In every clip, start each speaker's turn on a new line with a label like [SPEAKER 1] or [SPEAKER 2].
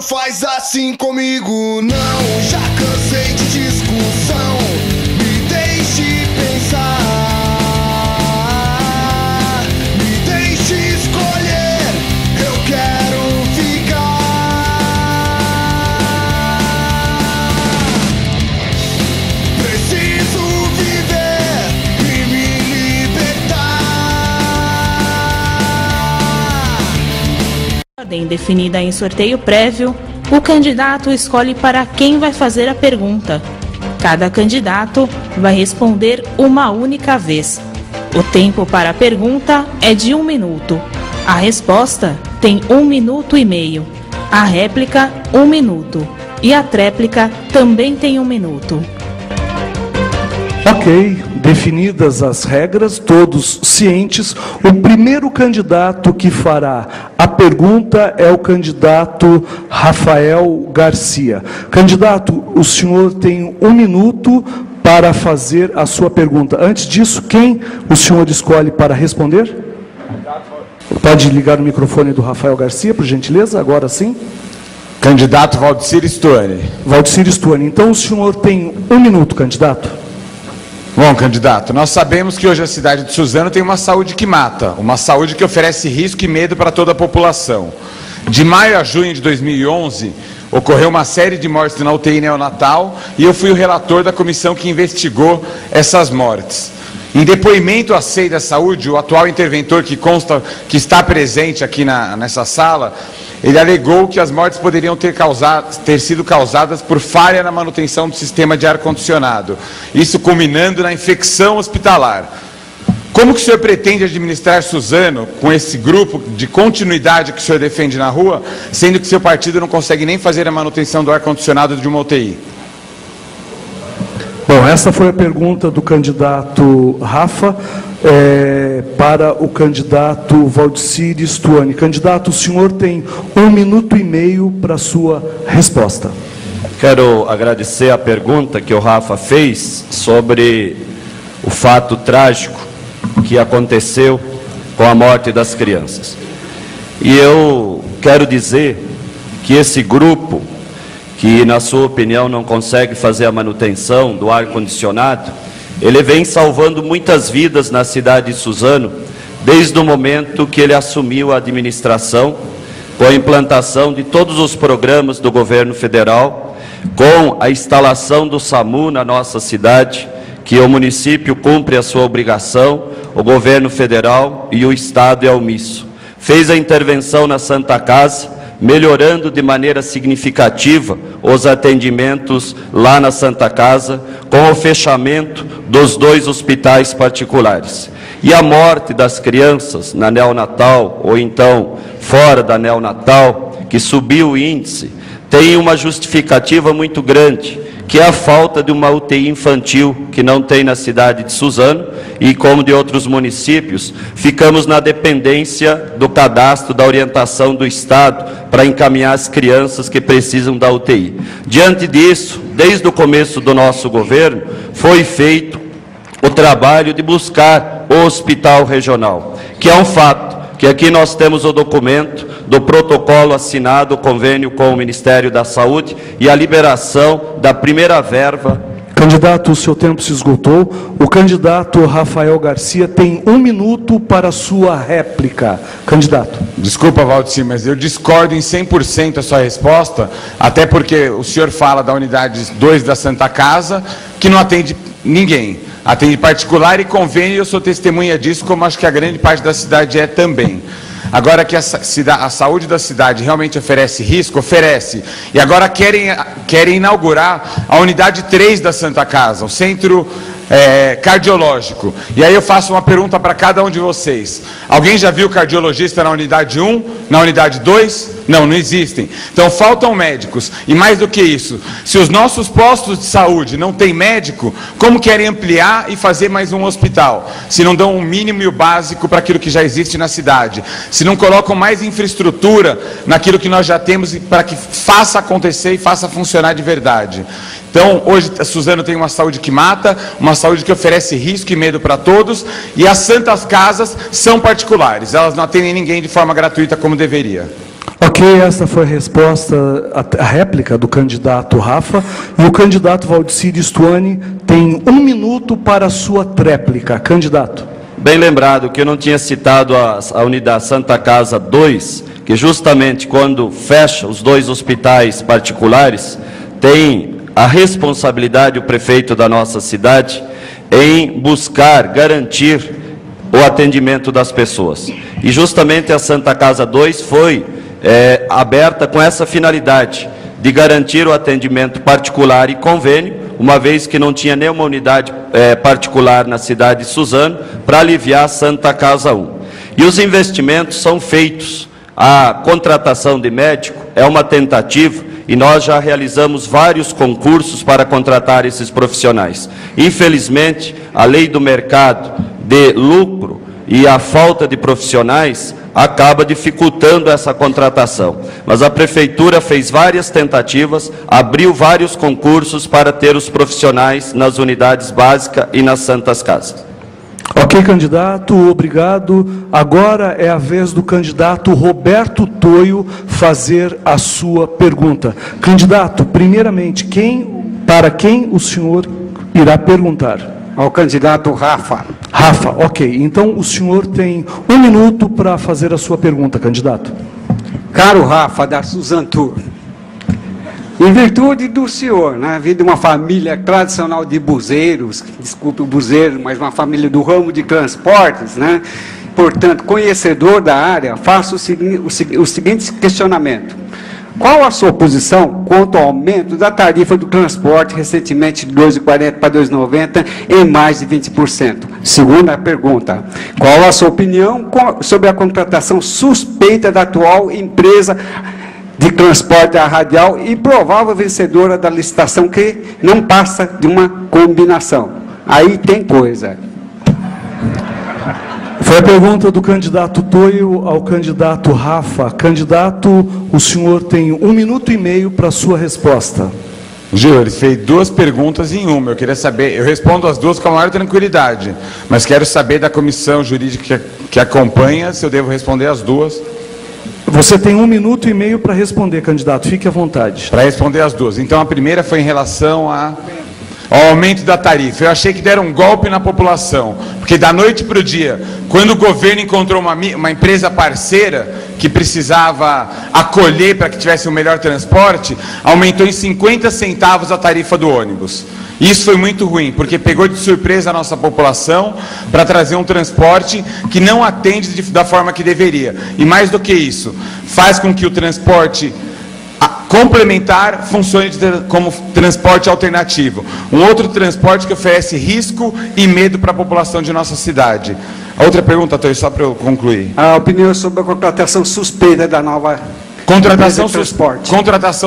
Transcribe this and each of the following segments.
[SPEAKER 1] faz assim comigo, não. Já cansei de discussão, me deixe pensar, me deixe escolher, eu quero ficar. Preciso viver e me libertar.
[SPEAKER 2] Ordem definida em sorteio prévio, o candidato escolhe para quem vai fazer a pergunta. Cada candidato vai responder uma única vez. O tempo para a pergunta é de 1 minuto. A resposta tem 1 minuto e meio. A réplica, 1 minuto. E a tréplica também tem 1 minuto.
[SPEAKER 3] Ok, definidas as regras, todos cientes, o primeiro candidato que fará a pergunta é o candidato Rafael Garcia. Candidato, o senhor tem 1 minuto para fazer a sua pergunta. Antes disso, quem o senhor escolhe para responder? Pode ligar o microfone do Rafael Garcia, por gentileza, agora sim.
[SPEAKER 4] Candidato Valdecir Stuani.
[SPEAKER 3] Valdecir Stuani. Então o senhor tem 1 minuto, candidato.
[SPEAKER 4] Bom, candidato, nós sabemos que hoje a cidade de Suzano tem uma saúde que mata, uma saúde que oferece risco e medo para toda a população. De maio a junho de 2011, ocorreu uma série de mortes na UTI neonatal e eu fui o relator da comissão que investigou essas mortes. Em depoimento à SEI da Saúde, o atual interventor que está presente aqui nessa sala, ele alegou que as mortes poderiam ter sido causadas por falha na manutenção do sistema de ar-condicionado, isso culminando na infecção hospitalar. Como que o senhor pretende administrar Suzano com esse grupo de continuidade que o senhor defende na rua, sendo que seu partido não consegue nem fazer a manutenção do ar-condicionado de uma UTI?
[SPEAKER 3] Bom, essa foi a pergunta do candidato Rafa para o candidato Valdecir Stuani. Candidato, o senhor tem 1 minuto e meio para a sua resposta.
[SPEAKER 5] Quero agradecer a pergunta que o Rafa fez sobre o fato trágico que aconteceu com a morte das crianças. E eu quero dizer que esse grupo, que na sua opinião não consegue fazer a manutenção do ar-condicionado, ele vem salvando muitas vidas na cidade de Suzano, desde o momento que ele assumiu a administração, com a implantação de todos os programas do governo federal, com a instalação do SAMU na nossa cidade, que o município cumpre a sua obrigação, o governo federal e o Estado é omisso. Fez a intervenção na Santa Casa, melhorando de maneira significativa os atendimentos lá na Santa Casa, com o fechamento dos 2 hospitais particulares. E a morte das crianças na neonatal, ou então fora da neonatal, que subiu o índice, tem uma justificativa muito grande, que é a falta de uma UTI infantil que não tem na cidade de Suzano e, como de outros municípios, ficamos na dependência do cadastro da orientação do Estado para encaminhar as crianças que precisam da UTI. Diante disso, desde o começo do nosso governo, foi feito o trabalho de buscar o hospital regional, que é um fato, que aqui nós temos o documento do protocolo assinado, o convênio com o Ministério da Saúde e a liberação da primeira verba.
[SPEAKER 3] Candidato, o seu tempo se esgotou. O candidato Rafael Garcia tem 1 minuto para a sua réplica. Candidato.
[SPEAKER 4] Desculpa, Valdecir, mas eu discordo em 100% a sua resposta, até porque o senhor fala da unidade 2 da Santa Casa, que não atende ninguém. Atende particular e convênio, e eu sou testemunha disso, como acho que a grande parte da cidade é também. Agora que a saúde da cidade realmente oferece risco, oferece. E agora querem inaugurar a unidade 3 da Santa Casa, o centro cardiológico. E aí eu faço uma pergunta para cada um de vocês. Alguém já viu cardiologista na unidade 1? Na unidade 2? Não, não existem. Então faltam médicos. E mais do que isso, se os nossos postos de saúde não têm médico, como querem ampliar e fazer mais um hospital? Se não dão o mínimo e o básico para aquilo que já existe na cidade. Se não colocam mais infraestrutura naquilo que nós já temos para que faça acontecer e faça funcionar de verdade. Então, hoje a Suzano tem uma saúde que mata, uma saúde que oferece risco e medo para todos, e as santas casas são particulares, elas não atendem ninguém de forma gratuita como deveria.
[SPEAKER 3] Ok, essa foi a resposta, a réplica do candidato Rafa. E o candidato Valdecir Stuani tem 1 minuto para a sua tréplica. Candidato.
[SPEAKER 5] Bem lembrado que eu não tinha citado a unidade Santa Casa 2, que justamente quando fecha os 2 hospitais particulares, tem a responsabilidade o prefeito da nossa cidade em buscar, garantir o atendimento das pessoas. E justamente a Santa Casa 2 foi aberta com essa finalidade, de garantir o atendimento particular e convênio, uma vez que não tinha nenhuma unidade particular na cidade de Suzano, para aliviar a Santa Casa 1. E os investimentos são feitos. A contratação de médico é uma tentativa, e nós já realizamos vários concursos para contratar esses profissionais. Infelizmente, a lei do mercado de lucro e a falta de profissionais acaba dificultando essa contratação. Mas a Prefeitura fez várias tentativas, abriu vários concursos para ter os profissionais nas unidades básicas e nas Santas Casas.
[SPEAKER 3] Ok, candidato, obrigado. Agora é a vez do candidato Roberto Toio fazer a sua pergunta. Candidato, primeiramente, para quem o senhor irá perguntar?
[SPEAKER 6] Ao candidato Rafa.
[SPEAKER 3] Rafa, ok. Então, o senhor tem 1 minuto para fazer a sua pergunta, candidato.
[SPEAKER 6] Caro Rafa, da Suzantur, em virtude do senhor, né, vindo de uma família tradicional de buzeiros, desculpe o buzeiro, mas uma família do ramo de transportes, né, portanto, conhecedor da área, faço o seguinte questionamento. Qual a sua posição quanto ao aumento da tarifa do transporte, recentemente de 2,40 para 2,90, em mais de 20%? Segunda pergunta, qual a sua opinião sobre a contratação suspeita da atual empresa de transporte radial e provável vencedora da licitação que não passa de uma combinação? Aí tem coisa.
[SPEAKER 3] Foi a pergunta do candidato Toio ao candidato Rafa. Candidato, o senhor tem 1 minuto e meio para a sua resposta.
[SPEAKER 4] Gil, ele fez 2 perguntas em uma. Eu queria saber, eu respondo as 2 com a maior tranquilidade, mas quero saber da comissão jurídica que acompanha se eu devo responder as 2.
[SPEAKER 3] Você tem 1 minuto e meio para responder, candidato. Fique à vontade.
[SPEAKER 4] Para responder as 2. Então, a primeira foi em relação ao aumento da tarifa. Eu achei que deram um golpe na população, porque da noite para o dia, quando o governo encontrou uma empresa parceira que precisava acolher para que tivesse um melhor transporte, aumentou em 50 centavos a tarifa do ônibus. Isso foi muito ruim, porque pegou de surpresa a nossa população para trazer um transporte que não atende da forma que deveria. E mais do que isso, faz com que o transporte complementar funcione como transporte alternativo. Um outro transporte que oferece risco e medo para a população de nossa cidade. A outra pergunta, Toio, só para eu concluir.
[SPEAKER 6] A opinião sobre a contratação suspeita da nova
[SPEAKER 4] contratação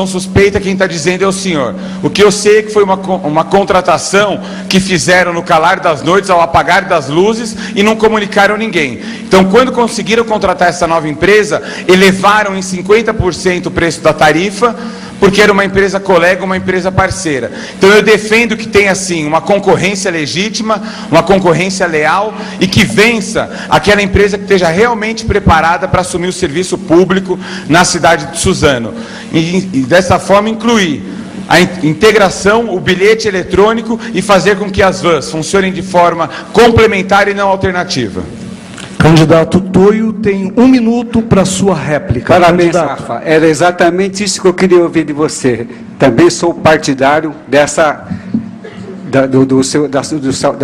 [SPEAKER 4] suspeita, quem está dizendo é o senhor. O que eu sei é que foi uma contratação que fizeram no calar das noites, ao apagar das luzes, e não comunicaram ninguém. Então, quando conseguiram contratar essa nova empresa, elevaram em 50% o preço da tarifa, porque era uma empresa colega, uma empresa parceira. Então eu defendo que tenha sim uma concorrência legítima, uma concorrência leal e que vença aquela empresa que esteja realmente preparada para assumir o serviço público na cidade de Suzano. E dessa forma incluir a integração, o bilhete eletrônico e fazer com que as vans funcionem de forma complementar e não alternativa.
[SPEAKER 3] Candidato Toio tem 1 minuto para sua réplica.
[SPEAKER 6] Parabéns, Rafa. Era exatamente isso que eu queria ouvir de você. Também sou partidário da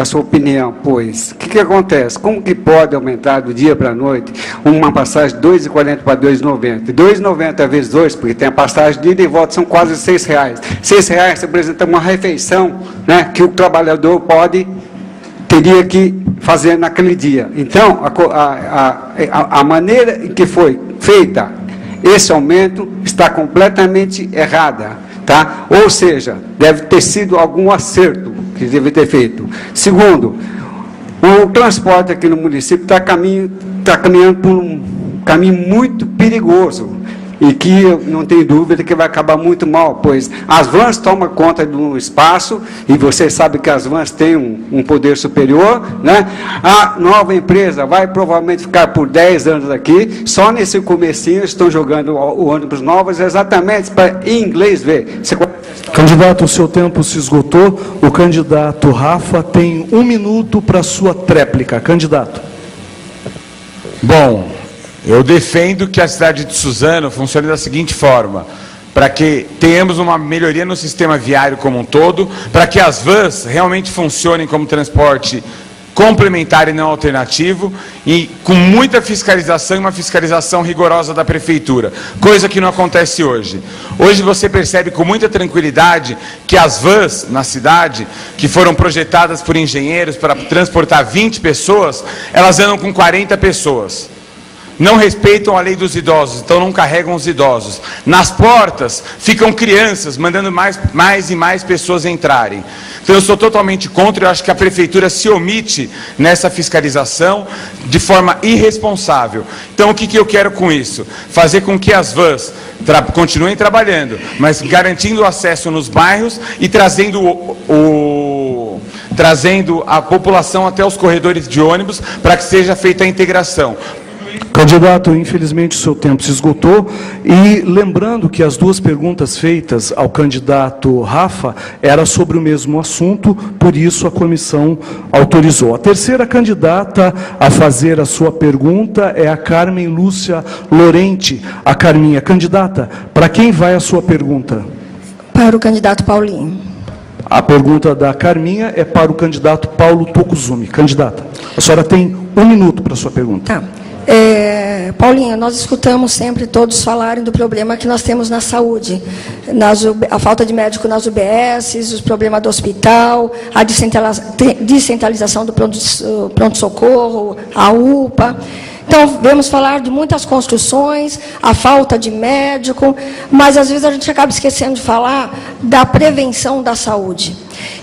[SPEAKER 6] sua opinião, pois o que acontece? Como que pode aumentar do dia para a noite uma passagem de 2,40 para 2,90? 2,90 vezes 2, porque tem a passagem de ida e volta, são quase R$6. R$6 representa uma refeição, né, que o trabalhador teria que fazer naquele dia. Então, a maneira em que foi feita esse aumento está completamente errada, tá? Ou seja, deve ter sido algum acerto que deve ter feito. Segundo, o transporte aqui no município está caminhando por um caminho muito perigoso. e que não tem dúvida que vai acabar muito mal, pois as vans tomam conta do espaço, e você sabe que as vans têm um poder superior, né? A nova empresa vai provavelmente ficar por 10 anos aqui, só nesse comecinho estão jogando o ônibus novos, exatamente para em inglês ver.
[SPEAKER 3] Candidato, o seu tempo se esgotou. O candidato Rafa tem 1 minuto para sua tréplica. Candidato.
[SPEAKER 4] Bom, eu defendo que a cidade de Suzano funcione da seguinte forma: para que tenhamos uma melhoria no sistema viário como um todo, para que as vans realmente funcionem como transporte complementar e não alternativo, e com muita fiscalização e uma fiscalização rigorosa da prefeitura, coisa que não acontece hoje. Hoje você percebe com muita tranquilidade que as vans na cidade, que foram projetadas por engenheiros para transportar 20 pessoas, elas andam com 40 pessoas. Não respeitam a lei dos idosos, então não carregam os idosos. Nas portas ficam crianças, mandando mais e mais pessoas entrarem. Então eu sou totalmente contra, eu acho que a prefeitura se omite nessa fiscalização de forma irresponsável. Então o que eu quero com isso? Fazer com que as vans continuem trabalhando, mas garantindo o acesso nos bairros e trazendo a população até os corredores de ônibus para que seja feita a integração.
[SPEAKER 3] Candidato, infelizmente o seu tempo se esgotou, e lembrando que as duas perguntas feitas ao candidato Rafa eram sobre o mesmo assunto, por isso a comissão autorizou. A terceira candidata a fazer a sua pergunta é a Carmen Lúcia Lorente. A Carminha. Candidata, para quem vai a sua pergunta?
[SPEAKER 7] Para o candidato Paulinho.
[SPEAKER 3] A pergunta da Carminha é para o candidato Paulo Tokuzumi. Candidata, a senhora tem 1 minuto para a sua pergunta.
[SPEAKER 7] Tá. Paulinho, nós escutamos sempre todos falarem do problema que nós temos na saúde, a falta de médico nas UBSs, os problemas do hospital, a descentralização do pronto-socorro, a UPA. Então, vemos falar de muitas construções, a falta de médico, mas às vezes a gente acaba esquecendo de falar da prevenção da saúde.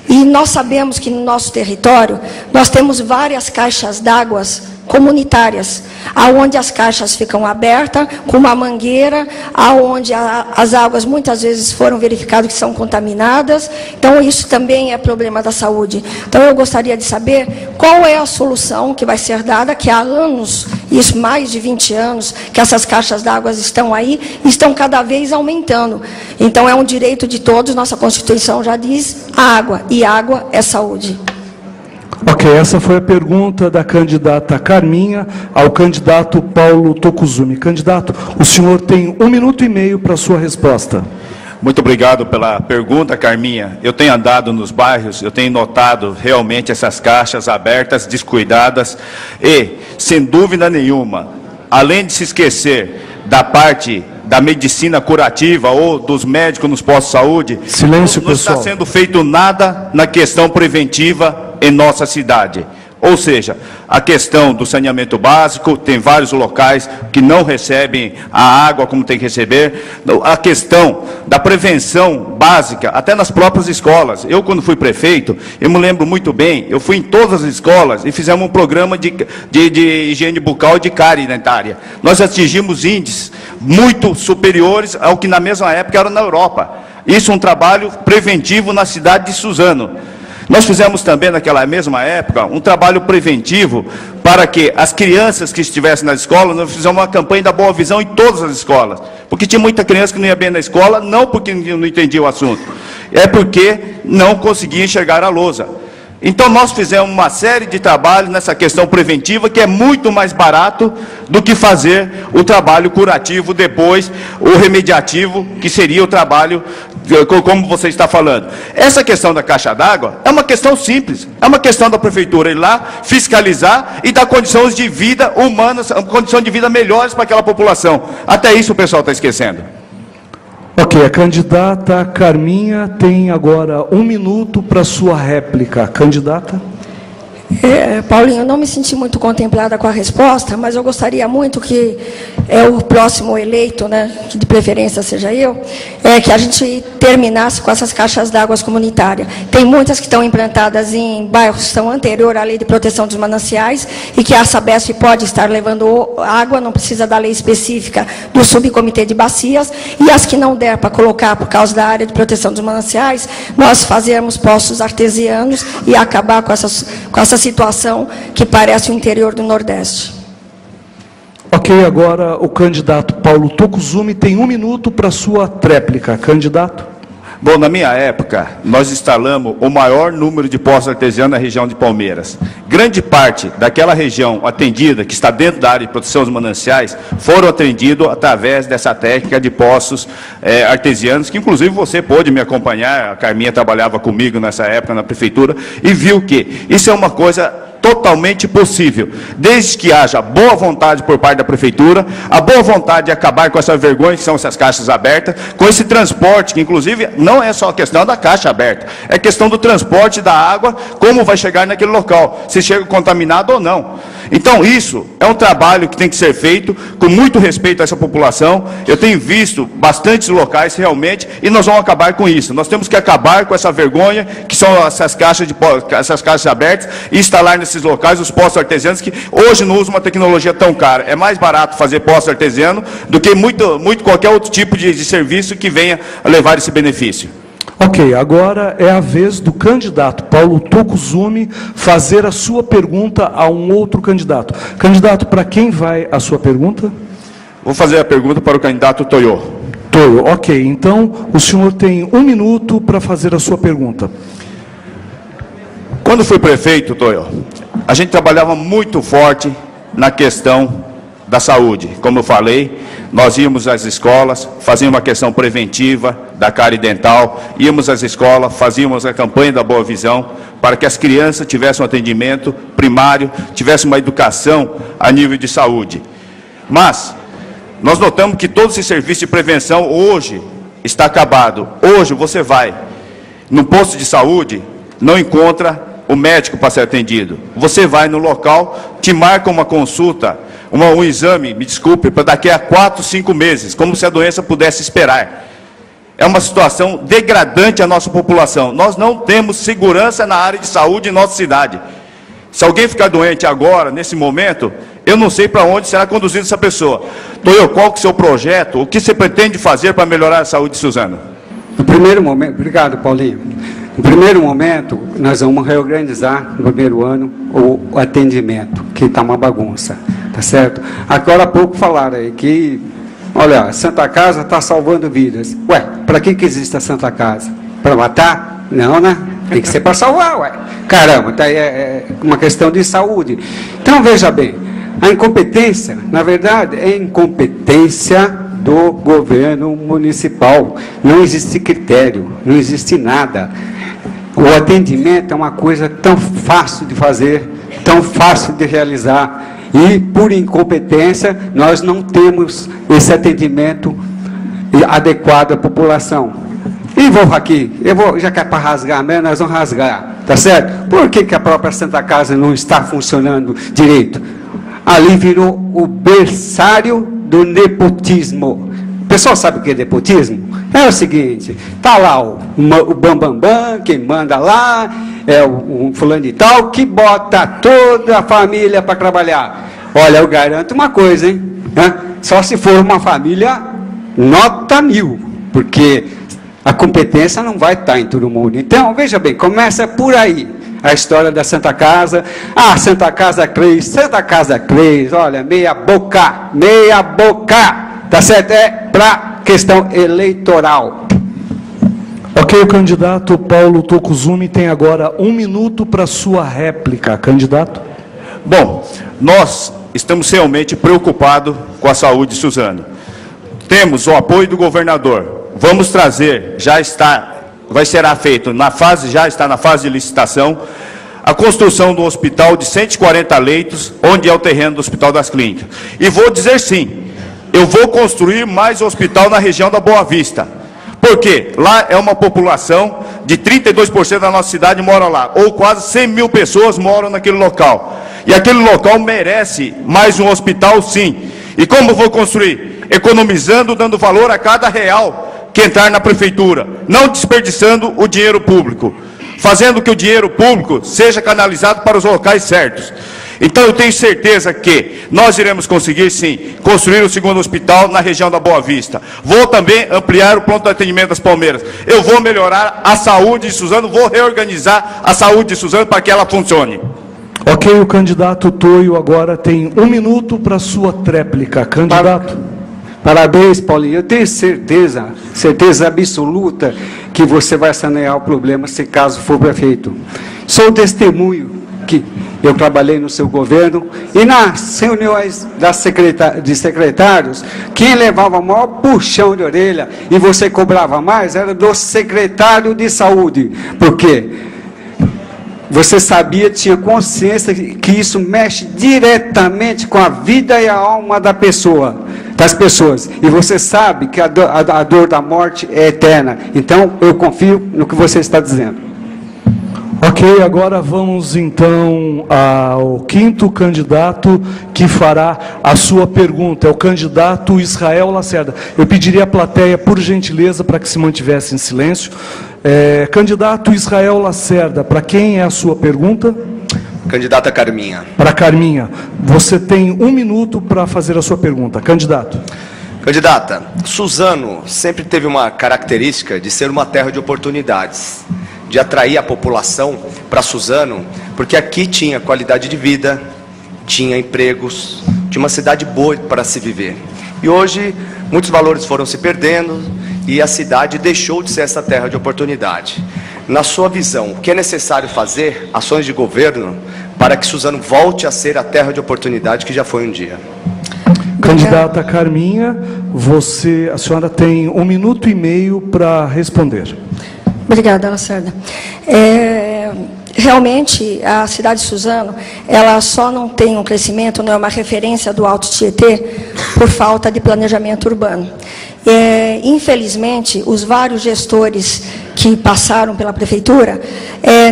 [SPEAKER 7] E nós sabemos que no nosso território, nós temos várias caixas d'água comunitárias, aonde as caixas ficam abertas, com uma mangueira, aonde as águas muitas vezes foram verificadas que são contaminadas. Então, isso também é problema da saúde. Então, eu gostaria de saber qual é a solução que vai ser dada, que há anos, isso mais de 20 anos, que essas caixas d'água estão aí, e estão cada vez aumentando. Então, é um direito de todos, nossa Constituição já diz, a água, e água é saúde.
[SPEAKER 3] Ok, essa foi a pergunta da candidata Carminha ao candidato Paulo Tokuzumi. Candidato, o senhor tem 1 minuto e meio para a sua resposta.
[SPEAKER 8] Muito obrigado pela pergunta, Carminha. Eu tenho andado nos bairros, eu tenho notado realmente essas caixas abertas, descuidadas e, sem dúvida nenhuma, além de se esquecer da parte da medicina curativa ou dos médicos nos postos de saúde,
[SPEAKER 3] silêncio,
[SPEAKER 8] não está
[SPEAKER 3] pessoal.
[SPEAKER 8] sendo feito nada na questão preventiva em nossa cidade. Ou seja, a questão do saneamento básico, tem vários locais que não recebem a água como tem que receber. A questão da prevenção básica, até nas próprias escolas. Eu, quando fui prefeito, eu me lembro muito bem, eu fui em todas as escolas e fizemos um programa de higiene bucal e de cárie dentária. Nós atingimos índices muito superiores ao que na mesma época era na Europa. Isso é um trabalho preventivo na cidade de Suzano. Nós fizemos também, naquela mesma época, um trabalho preventivo para que as crianças que estivessem na escola, nós fizemos uma campanha da Boa Visão em todas as escolas. Porque tinha muita criança que não ia bem na escola, não porque não entendia o assunto, é porque não conseguia enxergar a lousa. Então, nós fizemos uma série de trabalhos nessa questão preventiva, que é muito mais barato do que fazer o trabalho curativo depois, o remediativo, que seria o trabalho, como você está falando. Essa questão da caixa d'água é uma questão simples, é uma questão da prefeitura ir lá, fiscalizar e dar condições de vida humanas, condições de vida melhores para aquela população. Até isso o pessoal está esquecendo.
[SPEAKER 3] Ok, a candidata Carminha tem agora 1 minuto para sua réplica. Candidata?
[SPEAKER 7] Paulinho, eu não me senti muito contemplada com a resposta, mas eu gostaria muito que o próximo eleito, né, que de preferência seja eu, que a gente terminasse com essas caixas d'água comunitárias. Tem muitas que estão implantadas em bairros que estão anterior à lei de proteção dos mananciais e que a Sabesp pode estar levando água, não precisa da lei específica do subcomitê de bacias, e as que não der para colocar por causa da área de proteção dos mananciais, nós fazermos poços artesianos e acabar com essa situação que parece o interior do Nordeste.
[SPEAKER 3] Ok, agora o candidato Paulo Tokuzumi tem 1 minuto para sua tréplica. Candidato.
[SPEAKER 8] Bom, na minha época, nós instalamos o maior número de poços artesianos na região de Palmeiras. Grande parte daquela região atendida, que está dentro da área de proteção dos mananciais, foram atendidos através dessa técnica de poços artesianos, que inclusive você pôde me acompanhar, a Carminha trabalhava comigo nessa época na prefeitura, e viu que isso é uma coisa totalmente possível, desde que haja boa vontade por parte da prefeitura, a boa vontade de acabar com essa vergonha que são essas caixas abertas, com esse transporte, que inclusive não é só a questão da caixa aberta, é questão do transporte da água, como vai chegar naquele local, se chega contaminado ou não. Então isso é um trabalho que tem que ser feito com muito respeito a essa população. Eu tenho visto bastantes locais realmente, e nós vamos acabar com isso. Nós temos que acabar com essa vergonha que são essas caixas abertas e instalar nesses locais os poços artesianos, que hoje não usam uma tecnologia tão cara. É mais barato fazer poço artesiano do que muito qualquer outro tipo de serviço que venha a levar esse benefício.
[SPEAKER 3] Ok, agora é a vez do candidato Paulo Tokuzumi fazer a sua pergunta a um outro candidato. Candidato, para quem vai a sua pergunta?
[SPEAKER 8] Vou fazer a pergunta para o candidato Toyo.
[SPEAKER 3] Toyo, ok. Então, o senhor tem 1 minuto para fazer a sua pergunta.
[SPEAKER 8] Quando fui prefeito, Toyo, a gente trabalhava muito forte na questão da saúde. Como eu falei, nós íamos às escolas, fazíamos uma questão preventiva da cárie dental, íamos às escolas, fazíamos a campanha da Boa Visão, para que as crianças tivessem um atendimento primário, tivessem uma educação a nível de saúde. Mas nós notamos que todo esse serviço de prevenção hoje está acabado. Hoje você vai no posto de saúde, não encontra o médico para ser atendido. Você vai no local, te marca uma consulta, um exame, me desculpe, para daqui a 4, 5 meses, como se a doença pudesse esperar. É uma situação degradante à nossa população. Nós não temos segurança na área de saúde em nossa cidade. Se alguém ficar doente agora, nesse momento, eu não sei para onde será conduzida essa pessoa. Toyo, qual que é o seu projeto? O que você pretende fazer para melhorar a saúde de Suzano?
[SPEAKER 6] No primeiro momento, obrigado, Paulinho. No primeiro momento, nós vamos reorganizar no primeiro ano o atendimento, que está uma bagunça, tá certo? Agora há pouco falaram aí que, olha, a Santa Casa está salvando vidas. Ué, para que existe a Santa Casa? Para matar? Não, né? Tem que ser para salvar, ué. Caramba, tá, é uma questão de saúde. Então, veja bem, a incompetência, na verdade, é incompetência do governo municipal. Não existe critério, não existe nada. O atendimento é uma coisa tão fácil de fazer, tão fácil de realizar, e por incompetência nós não temos esse atendimento adequado à população. E vou aqui, já que é para rasgar mesmo, nós vamos rasgar, tá certo? Por que a própria Santa Casa não está funcionando direito? Ali virou o berçário do nepotismo. O pessoal sabe o que é nepotismo? É o seguinte, está lá o bambambam, quem manda lá, é o fulano de tal, que bota toda a família para trabalhar. Olha, eu garanto uma coisa, hein? Só se for uma família nota 1000, porque a competência não vai estar em todo mundo. Então, veja bem, começa por aí a história da Santa Casa. Ah, Santa Casa Cres, olha, meia boca, tá certo? É para questão eleitoral.
[SPEAKER 3] Ok, o candidato Paulo Tokuzumi tem agora 1 minuto para sua réplica. Candidato.
[SPEAKER 8] Bom, nós estamos realmente preocupados com a saúde de Suzano. Temos o apoio do governador. Vamos trazer, já está na fase de licitação, a construção de um hospital de 140 leitos, onde é o terreno do Hospital das Clínicas. E vou dizer sim, eu vou construir mais um hospital na região da Boa Vista. Porque lá é uma população de 32% da nossa cidade moram lá, ou quase 100 mil pessoas moram naquele local. E aquele local merece mais um hospital, sim. E como vou construir? Economizando, dando valor a cada real que entrar na prefeitura, não desperdiçando o dinheiro público, fazendo que o dinheiro público seja canalizado para os locais certos. Então eu tenho certeza que nós iremos conseguir, sim, construir o segundo hospital na região da Boa Vista. Vou também ampliar o pronto atendimento das Palmeiras. Eu vou melhorar a saúde de Suzano, vou reorganizar a saúde de Suzano para que ela funcione.
[SPEAKER 3] Ok, o candidato Toio agora tem 1 minuto para sua tréplica. Candidato.
[SPEAKER 6] Parabéns, Paulinho. Eu tenho certeza absoluta que você vai sanear o problema se caso for prefeito. Sou testemunho que eu trabalhei no seu governo e nas reuniões de secretários, quem levava o maior puxão de orelha e você cobrava mais era do secretário de saúde. Por quê? Você sabia, tinha consciência que isso mexe diretamente com a vida e a alma das pessoas. E você sabe que a dor da morte é eterna. Então, eu confio no que você está dizendo.
[SPEAKER 3] Ok, agora vamos então ao 5º candidato que fará a sua pergunta. É o candidato Israel Lacerda. Eu pediria à plateia, por gentileza, para que se mantivesse em silêncio. Candidato Israel Lacerda, para quem é a sua pergunta?
[SPEAKER 9] Candidata Carminha.
[SPEAKER 3] Para Carminha. Você tem 1 minuto para fazer a sua pergunta. Candidato.
[SPEAKER 9] Candidata, Suzano sempre teve uma característica de ser uma terra de oportunidades, de atrair a população para Suzano, porque aqui tinha qualidade de vida, tinha empregos, tinha uma cidade boa para se viver. E hoje, muitos valores foram se perdendo e a cidade deixou de ser essa terra de oportunidade. Na sua visão, o que é necessário fazer, ações de governo, para que Suzano volte a ser a terra de oportunidade que já foi um dia?
[SPEAKER 3] Candidata Carminha, a senhora tem 1 minuto e meio para responder.
[SPEAKER 7] Obrigada, Lacerda. Realmente, a cidade de Suzano, ela só não tem um crescimento, não é uma referência do Alto Tietê, por falta de planejamento urbano. Infelizmente, os vários gestores que passaram pela prefeitura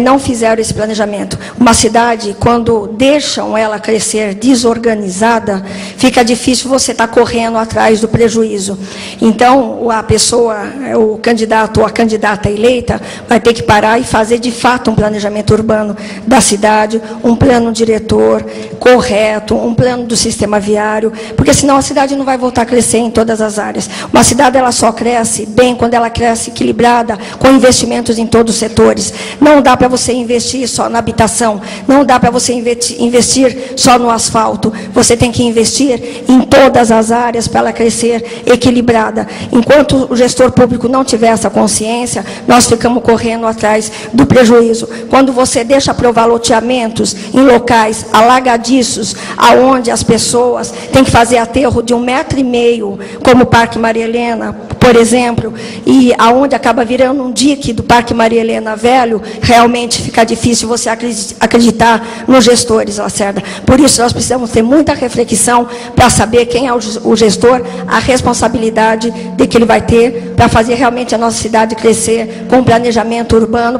[SPEAKER 7] não fizeram esse planejamento. Uma cidade, quando deixam ela crescer desorganizada, fica difícil você estar correndo atrás do prejuízo. Então, a pessoa, o candidato ou a candidata eleita, vai ter que parar e fazer de fato um planejamento urbano da cidade, um plano diretor correto, um plano do sistema viário, porque senão a cidade não vai voltar a crescer em todas as áreas. Uma cidade, ela só cresce bem quando ela cresce equilibrada, com investimentos em todos os setores. Não dá para você investir só na habitação, não dá para você investir só no asfalto. Você tem que investir em todas as áreas para ela crescer equilibrada. Enquanto o gestor público não tiver essa consciência, nós ficamos correndo atrás do prejuízo. Quando você deixa aprovar loteamentos em locais alagadiços, aonde as pessoas têm que fazer aterro de 1,5 m, como o Parque Maria Helena, por exemplo, e aonde acaba virando um dique do Parque Maria Helena Velho, realmente fica difícil você acreditar nos gestores, Lacerda. Por isso, nós precisamos ter muita reflexão para saber quem é o gestor, a responsabilidade de que ele vai ter para fazer realmente a nossa cidade crescer com planejamento urbano.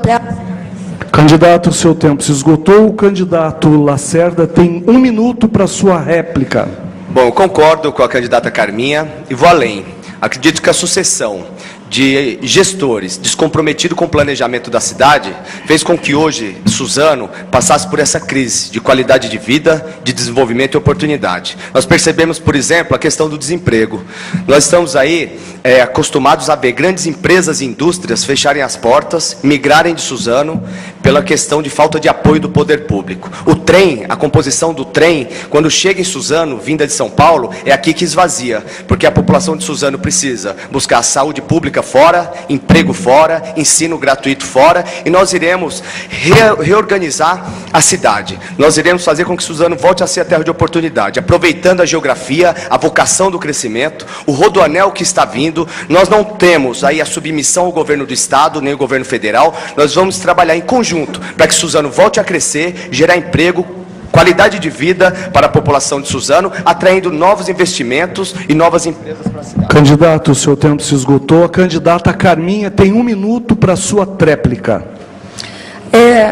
[SPEAKER 3] Candidato, o seu tempo se esgotou. O candidato Lacerda tem 1 minuto para sua réplica.
[SPEAKER 9] Bom, eu concordo com a candidata Carminha e vou além. Acredito que a sucessão de gestores descomprometidos com o planejamento da cidade fez com que hoje Suzano passasse por essa crise de qualidade de vida, de desenvolvimento e oportunidade. Nós percebemos, por exemplo, a questão do desemprego. Nós estamos aí acostumados a ver grandes empresas e indústrias fecharem as portas, migrarem de Suzano pela questão de falta de apoio do poder público. O trem, a composição do trem, quando chega em Suzano, vinda de São Paulo, é aqui que esvazia, porque a população de Suzano precisa buscar saúde pública fora, emprego fora, ensino gratuito fora, e nós iremos reorganizar a cidade. Nós iremos fazer com que Suzano volte a ser a terra de oportunidade, aproveitando a geografia, a vocação do crescimento, o rodoanel que está vindo. Nós não temos aí a submissão ao governo do estado, nem ao governo federal. Nós vamos trabalhar em conjunto para que Suzano volte a crescer, gerar emprego, qualidade de vida para a população de Suzano, atraindo novos investimentos e novas empresas para a cidade.
[SPEAKER 3] Candidato, o seu tempo se esgotou. A candidata Carminha tem 1 minuto para a sua tréplica.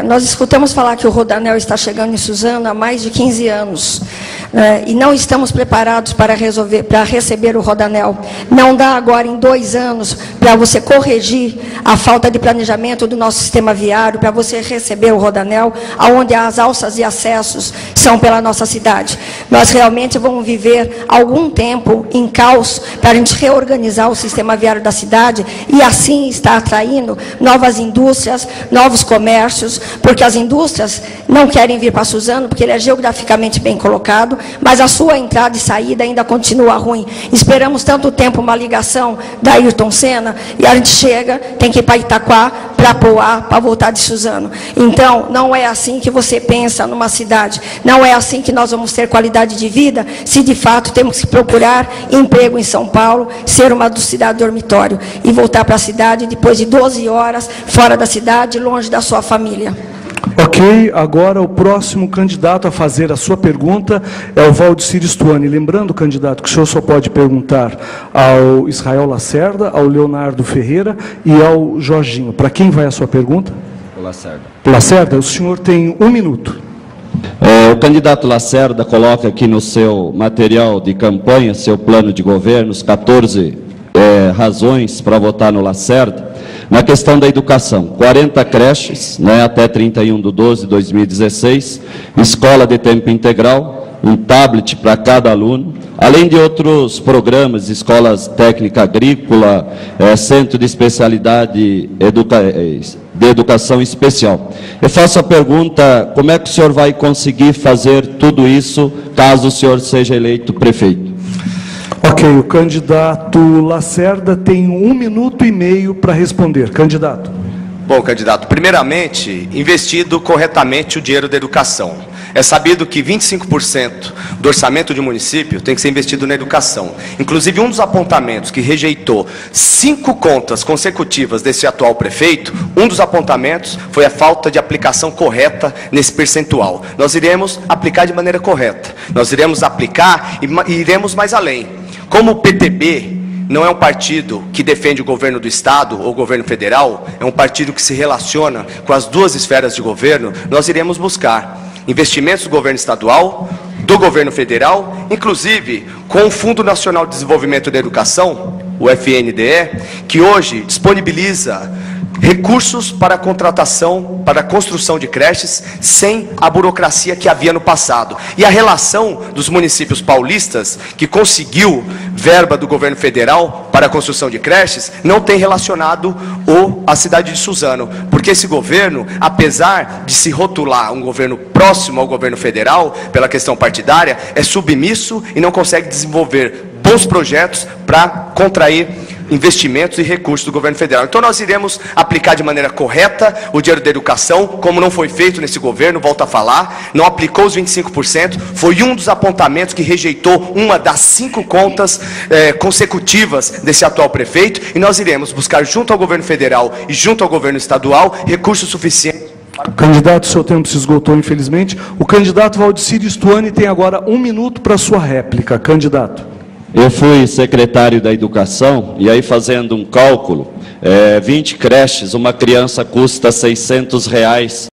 [SPEAKER 7] Nós escutamos falar que o Rodanel está chegando em Suzano há mais de 15 anos. E não estamos preparados para receber o Rodanel. Não dá agora em 2 anos para você corrigir a falta de planejamento do nosso sistema viário, para você receber o Rodanel, aonde as alças e acessos são pela nossa cidade. Nós realmente vamos viver algum tempo em caos para a gente reorganizar o sistema viário da cidade e assim estar atraindo novas indústrias, novos comércios, porque as indústrias não querem vir para Suzano, porque ele é geograficamente bem colocado, mas a sua entrada e saída ainda continua ruim. Esperamos tanto tempo uma ligação da Ayrton Senna, e a gente chega, tem que ir para Itaquá, para Poá, para voltar de Suzano. Então, não é assim que você pensa numa cidade, não é assim que nós vamos ter qualidade de vida, se de fato temos que procurar emprego em São Paulo, ser uma cidade dormitório, e voltar para a cidade depois de 12 horas, fora da cidade, longe da sua família.
[SPEAKER 3] Ok, agora o próximo candidato a fazer a sua pergunta é o Valdecir Stuani. Lembrando, candidato, que o senhor só pode perguntar ao Israel Lacerda, ao Leonardo Ferreira e ao Jorginho. Para quem vai a sua pergunta?
[SPEAKER 5] O Lacerda.
[SPEAKER 3] Lacerda, o senhor tem 1 minuto.
[SPEAKER 5] O candidato Lacerda coloca aqui no seu material de campanha, seu plano de governo, 14 razões para votar no Lacerda. Na questão da educação, 40 creches, até 31/12/2016, escola de tempo integral, um tablet para cada aluno, além de outros programas, escolas técnica agrícola, centro de especialidade de educação especial. Eu faço a pergunta, como é que o senhor vai conseguir fazer tudo isso, caso o senhor seja eleito prefeito?
[SPEAKER 3] Ok, o candidato Lacerda tem 1 minuto e meio para responder. Candidato.
[SPEAKER 9] Bom, candidato, primeiramente, investido corretamente o dinheiro da educação. É sabido que 25% do orçamento de um município tem que ser investido na educação. Inclusive, um dos apontamentos que rejeitou 5 contas consecutivas desse atual prefeito, um dos apontamentos foi a falta de aplicação correta nesse percentual. Nós iremos aplicar de maneira correta. Nós iremos aplicar e iremos mais além. Como o PTB não é um partido que defende o governo do Estado ou o governo federal, é um partido que se relaciona com as 2 esferas de governo, nós iremos buscar investimentos do governo estadual, do governo federal, inclusive com o Fundo Nacional de Desenvolvimento da Educação, o FNDE, que hoje disponibiliza recursos para a contratação, para a construção de creches, sem a burocracia que havia no passado. E a relação dos municípios paulistas, que conseguiu verba do governo federal para a construção de creches, não tem relacionado a cidade de Suzano. Porque esse governo, apesar de se rotular um governo próximo ao governo federal, pela questão partidária, é submisso e não consegue desenvolver bons projetos para contrair investimentos e recursos do governo federal. Então nós iremos aplicar de maneira correta o dinheiro da educação, como não foi feito nesse governo, volto a falar, não aplicou os 25%, foi um dos apontamentos que rejeitou uma das 5 contas consecutivas desse atual prefeito, e nós iremos buscar junto ao governo federal e junto ao governo estadual recursos suficientes.
[SPEAKER 3] Candidato, seu tempo se esgotou, infelizmente. O candidato Valdecir Stuani tem agora 1 minuto para sua réplica. Candidato.
[SPEAKER 5] Eu fui secretário da Educação, e aí fazendo um cálculo, 20 creches, uma criança custa R$600.